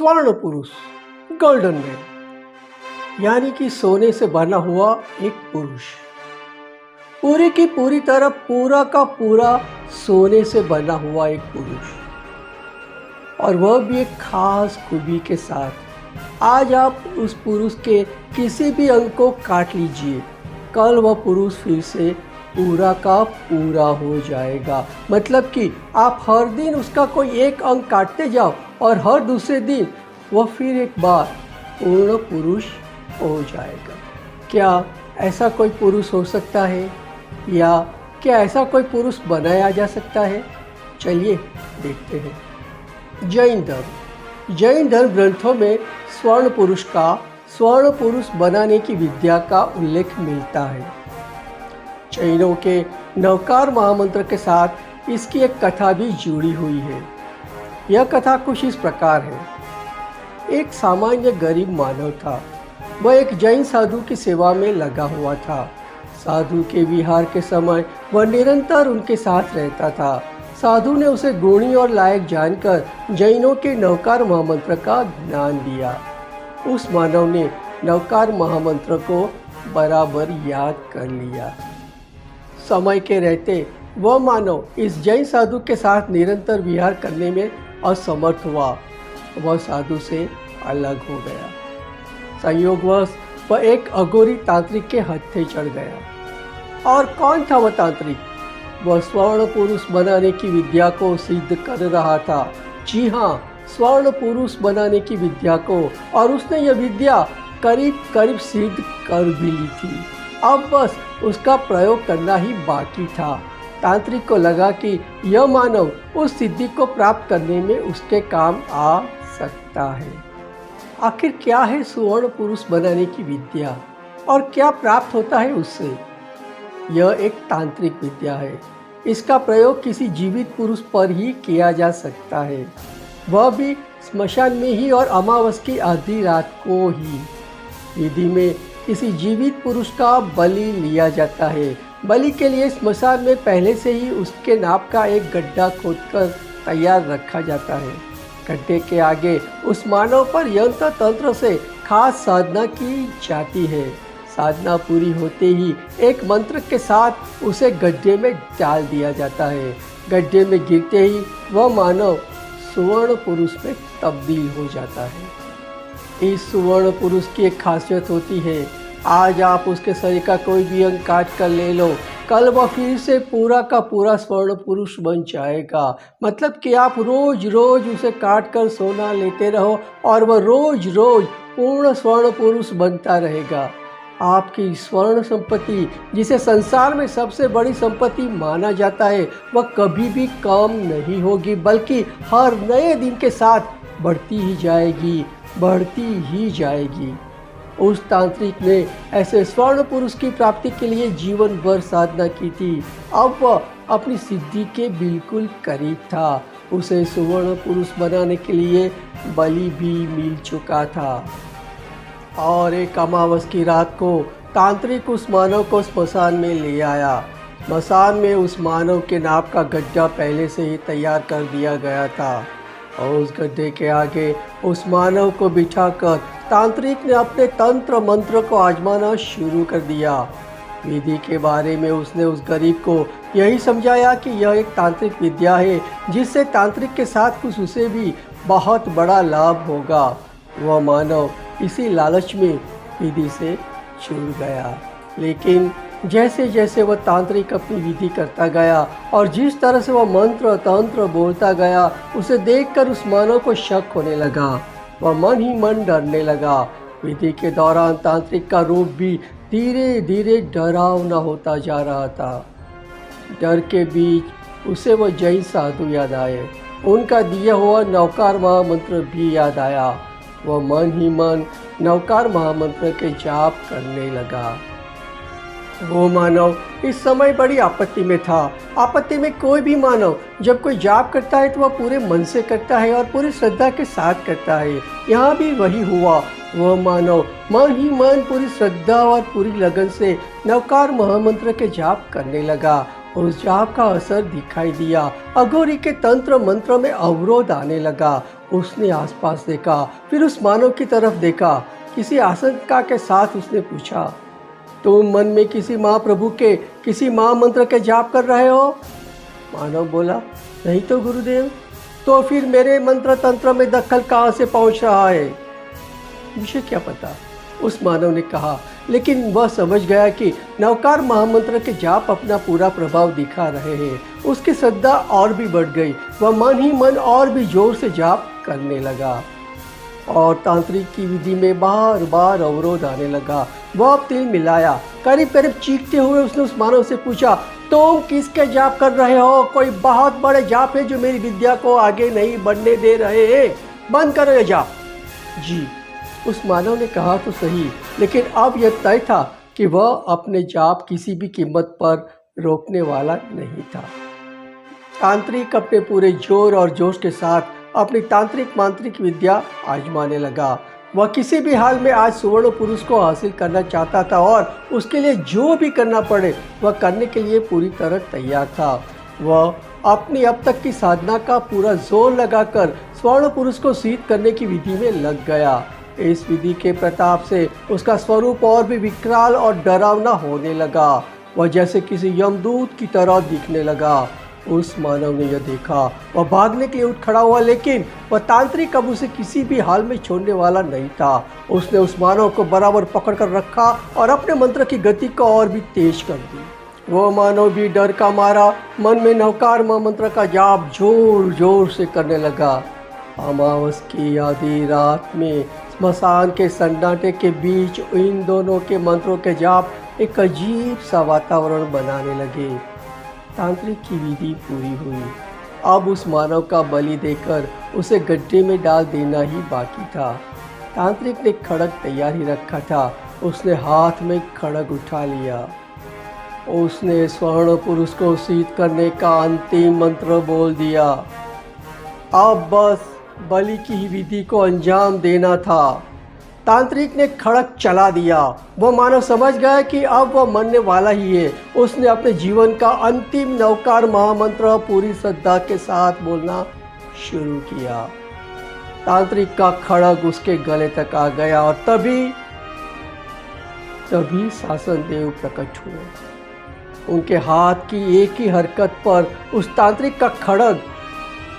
स्वर्ण पुरुष, golden man, यानी कि सोने से बना हुआ एक पुरुष, पूरी की पूरी तरह पूरा का पूरा सोने से बना हुआ एक पुरुष, और वह भी एक खास खूबी के साथ। आज आप उस पुरुष के किसी भी अंग को काट लीजिए, कल वह पुरुष फिर से पूरा का पूरा हो जाएगा। मतलब कि आप हर दिन उसका कोई एक अंग काटते जाओ और हर दूसरे दिन वह फिर एक बार पूर्ण पुरुष हो जाएगा। क्या ऐसा कोई पुरुष हो सकता है, या क्या ऐसा कोई पुरुष बनाया जा सकता है? चलिए देखते हैं। जैन धर्म ग्रंथों में स्वर्ण पुरुष बनाने की विद्या का उल्लेख मिलता है। जैनों के नवकार महामंत्र के साथ इसकी एक कथा भी जुड़ी हुई है। यह कथा कुछ इस प्रकार है। एक सामान्य गरीब मानव था। वह एक जैन साधु की सेवा में लगा हुआ था। साधु के विहार के समय वह निरंतर उनके साथ रहता था। साधु ने उसे गुणी और लायक जानकर जैनों के नवकार महामंत्र का ज्ञान दिया। उस मानव ने नवकार महामंत्र को बराबर याद कर लिया। समय के रहते वह मानव इस जैन साधु के साथ निरंतर विहार करने में असमर्थ हुआ। वह साधु से अलग हो गया। संयोगवश वह एक अघोरी तांत्रिक के हत्थे चढ़ गया। और कौन था वह तांत्रिक? वह स्वर्ण पुरुष बनाने की विद्या को सिद्ध कर रहा था। जी हाँ, स्वर्ण पुरुष बनाने की विद्या को। और उसने यह विद्या करीब करीब सिद्ध कर भी ली थी। अब बस उसका प्रयोग करना ही बाकी था। तांत्रिक को लगा कि यह मानव उस सिद्धि को प्राप्त करने में उसके काम आ सकता है। आखिर क्या है स्वर्ण पुरुष बनाने की विद्या और क्या प्राप्त होता है उससे? यह एक तांत्रिक विद्या है। इसका प्रयोग किसी जीवित पुरुष पर ही किया जा सकता है, वह भी स्मशान में ही और अमावस की आधी रात को ही। विधि में किसी जीवित पुरुष का बलि लिया जाता है। बलि के लिए स्मशान में पहले से ही उसके नाप का एक गड्ढा खोदकर तैयार रखा जाता है। गड्ढे के आगे उस मानव पर यंत्र तंत्र से खास साधना की जाती है। साधना पूरी होते ही एक मंत्र के साथ उसे गड्ढे में डाल दिया जाता है। गड्ढे में गिरते ही वह मानव सुवर्ण पुरुष में तब्दील हो जाता है। इस सुवर्ण पुरुष की एक खासियत होती है, आज आप उसके शरीर का कोई भी अंग काट कर ले लो, कल वह फिर से पूरा का पूरा स्वर्ण पुरुष बन जाएगा। मतलब कि आप रोज रोज उसे काट कर सोना लेते रहो और वह रोज रोज पूर्ण स्वर्ण पुरुष बनता रहेगा। आपकी स्वर्ण संपत्ति, जिसे संसार में सबसे बड़ी संपत्ति माना जाता है, वह कभी भी कम नहीं होगी, बल्कि हर नए दिन के साथ बढ़ती ही जाएगी। उस तांत्रिक ने ऐसे स्वर्ण पुरुष की प्राप्ति के लिए जीवन भर साधना की थी। अब वह अपनी सिद्धि के बिल्कुल करीब था। उसे सुवर्ण पुरुष बनाने के लिए बलि भी मिल चुका था। और एक अमावस की रात को तांत्रिक उस मानव को स्मशान में ले आया। स्मशान में उस मानव के नाप का गड्ढा पहले से ही तैयार कर दिया गया था और उस गड्ढे के आगे उस मानव को बिठाकर तांत्रिक ने अपने तंत्र मंत्र को आजमाना शुरू कर दिया। विधि के बारे में उसने उस गरीब को यही समझाया कि यह एक तांत्रिक विद्या है, जिससे तांत्रिक के साथ कुछ उसे भी बहुत बड़ा लाभ होगा। वह मानव इसी लालच में विधि से जुड़ गया। लेकिन जैसे जैसे वह तांत्रिक अपनी विधि करता गया और जिस तरह से वह मंत्र तंत्र बोलता गया, उसे देखकर उस मानव को शक होने लगा। वह मन ही मन डरने लगा। विधि के दौरान तांत्रिक का रूप भी धीरे धीरे डरावना होता जा रहा था। डर के बीच उसे वह जैन साधु याद आए। उनका दिया हुआ नवकार महामंत्र भी याद आया। वह मन ही मन नवकार महामंत्र के जाप करने लगा। वो मानव इस समय बड़ी आपत्ति में था। आपत्ति में कोई भी मानव जब कोई जाप करता है तो वह पूरे मन से करता है और पूरी श्रद्धा के साथ करता है। यहाँ भी वही हुआ। वह मानव मन ही मन पूरी श्रद्धा और पूरी लगन से नवकार महामंत्र के जाप करने लगा उस जाप का असर दिखाई दिया। अघोरी के तंत्र मंत्र में अवरोध आने लगा। उसने आसपास देखा, फिर उस मानव की तरफ देखा। किसी आशंका के साथ उसने पूछा, तुम मन में किसी महाप्रभु के किसी महामंत्र के जाप कर रहे हो? मानव बोला, नहीं तो गुरुदेव। तो फिर मेरे मंत्र तंत्र में दखल कहाँ से पहुंच रहा है? मुझे क्या पता, उस मानव ने कहा। लेकिन वह समझ गया कि नवकार महामंत्र के जाप अपना पूरा प्रभाव दिखा रहे हैं। उसकी श्रद्धा और भी बढ़ गई। वह मन ही मन और भी जोर से जाप करने लगा और तांत्रिक की विधि में बार बार अवरोध आने लगा। वह अब तिल मिलाया। करीब करीब चीखते हुए उसने उस मानव से पूछा, तुम किसके जाप कर रहे हो? कोई बहुत बड़े जाप है जो मेरी विद्या को आगे नहीं बढ़ने दे रहे हैं। बंद करो ये जाप। जी, उस मानव ने कहा तो सही, लेकिन अब यह तय था कि वह अपने जाप किसी भी कीमत पर रोकने वाला नहीं था। तांत्रिक अपने पूरे जोर और जोश के साथ अपनी तांत्रिक मांत्रिक विद्या आजमाने लगा। वह किसी भी हाल में आज सुवर्ण पुरुष को हासिल करना चाहता था और उसके लिए जो भी करना पड़े वह करने के लिए पूरी तरह तैयार था। वह अपनी अब तक की साधना का पूरा जोर लगाकर स्वर्ण पुरुष को सिद्ध करने की विधि में लग गया। इस विधि के प्रताप से उसका स्वरूप और भी विकराल और डरावना होने लगा। वह जैसे किसी यमदूत की तरह दिखने लगा। उस मानव ने यह देखा, वह भागने के लिए उठ खड़ा हुआ, लेकिन वह तांत्रिक अब उसे किसी भी हाल में छोड़ने वाला नहीं था। उसने उस मानव को बराबर पकड़कर रखा और अपने मंत्र की गति को और भी तेज कर दी। वह मानव भी डर का मारा मन में नवकार मंत्र का जाप जोर जोर से करने लगा। अमावस की आधी रात में स्मशान के सन्नाटे के बीच इन दोनों के मंत्रों के जाप एक अजीब सा वातावरण बनाने लगे। तांत्रिक की विधि पूरी हुई। अब उस मानव का बलि देकर उसे गड्ढे में डाल देना ही बाकी था। तांत्रिक ने खड़ग तैयार ही रखा था। उसने हाथ में खड़ग उठा लिया। उसने स्वर्ण पुरुष को सिद्ध करने का अंतिम मंत्र बोल दिया। अब बस बलि की विधि को अंजाम देना था। तांत्रिक ने खड़ग चला दिया। वह मानव समझ गया कि अब वह मरने वाला ही है। उसने अपने जीवन का अंतिम नवकार महामंत्र पूरी श्रद्धा के साथ बोलना शुरू किया। तांत्रिक का खड़ग उसके गले तक आ गया और तभी शासन देव प्रकट हुए। उनके हाथ की एक ही हरकत पर उस तांत्रिक का खड़ग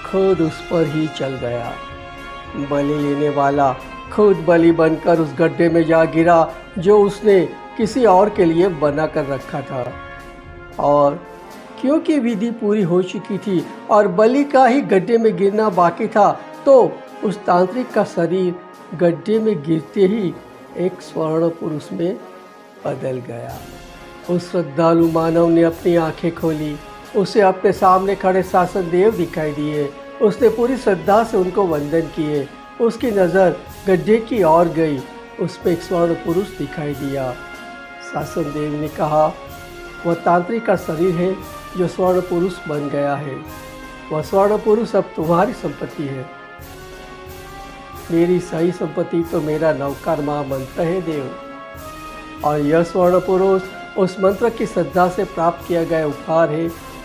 खुद उस पर ही चल गया। बलि लेने वाला खुद बलि बनकर उस गड्ढे में जा गिरा जो उसने किसी और के लिए बना कर रखा था। और क्योंकि विधि पूरी हो चुकी थी और बलि का ही गड्ढे में गिरना बाकी था, तो उस तांत्रिक का शरीर गड्ढे में गिरते ही एक स्वर्ण पुरुष में बदल गया। उस श्रद्धालु मानव ने अपनी आंखें खोली। उसे अपने सामने खड़े शासन देव दिखाई दिए। उसने पूरी श्रद्धा से उनको वंदन किए। उसकी नज़र गड्ढे की ओर गई। उसमें एक स्वर्ण पुरुष दिखाई दिया। शासन देव ने कहा, वह तांत्रिक का शरीर है जो स्वर्ण पुरुष बन गया है। वह स्वर्ण पुरुष अब तुम्हारी संपत्ति है। मेरी सही संपत्ति तो मेरा नवकार महामंत्र है देव, और यह स्वर्ण पुरुष उस मंत्र की श्रद्धा से प्राप्त किया गया उपहार है,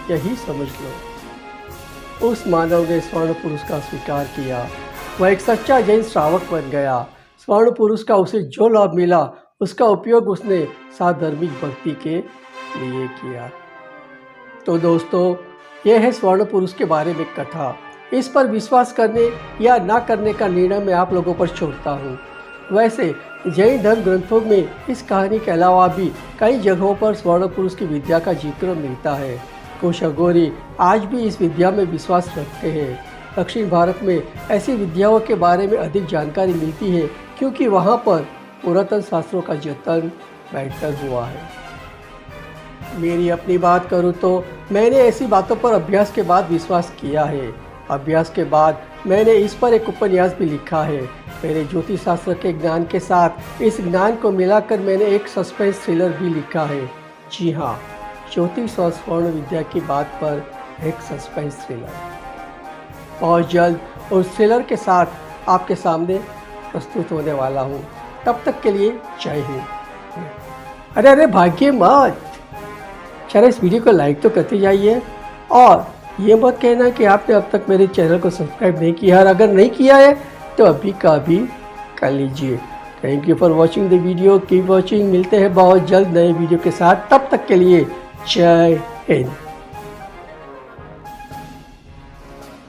यही समझ लो। उस मानव ने स्वर्ण पुरुष का स्वीकार किया। वह एक सच्चा जैन श्रावक बन गया। स्वर्ण पुरुष का उसे जो लाभ मिला उसका उपयोग उसने साधर्मिक भक्ति के लिए किया। तो दोस्तों, यह है स्वर्ण पुरुष के बारे में कथा। इस पर विश्वास करने या ना करने का निर्णय मैं आप लोगों पर छोड़ता हूँ। वैसे जैन धर्म ग्रंथों में इस कहानी के अलावा भी कई जगहों पर स्वर्ण पुरुष की विद्या का जिक्र मिलता है। कुछ अघोरी आज भी इस विद्या में विश्वास रखते हैं। दक्षिण भारत में ऐसी विद्याओं के बारे में अधिक जानकारी मिलती है क्योंकि वहाँ पर पुरातन शास्त्रों का जतन बेहतर हुआ है। मेरी अपनी बात करूँ तो मैंने ऐसी बातों पर अभ्यास के बाद विश्वास किया है। अभ्यास के बाद मैंने इस पर एक उपन्यास भी लिखा है। मेरे ज्योतिष शास्त्र के ज्ञान के साथ इस ज्ञान को मिलाकर मैंने एक सस्पेंस थ्रिलर भी लिखा है। जी हाँ, ज्योतिष और स्वर्ण विद्या की बात पर एक सस्पेंस थ्रिलर। और जल्द उस थ्रिलर के साथ आपके सामने प्रस्तुत होने वाला हूँ। तब तक के लिए जय हिंद। अरे भागिए मत, चलो इस वीडियो को लाइक तो करते जाइए और ये मत कहना कि आपने अब तक मेरे चैनल को सब्सक्राइब नहीं किया, और अगर नहीं किया है तो अभी का अभी कर लीजिए। Thank you for watching the video, keep watching. मिलते हैं बहुत जल्द नए वीडियो के साथ, तब तक के लिए जय हिंद।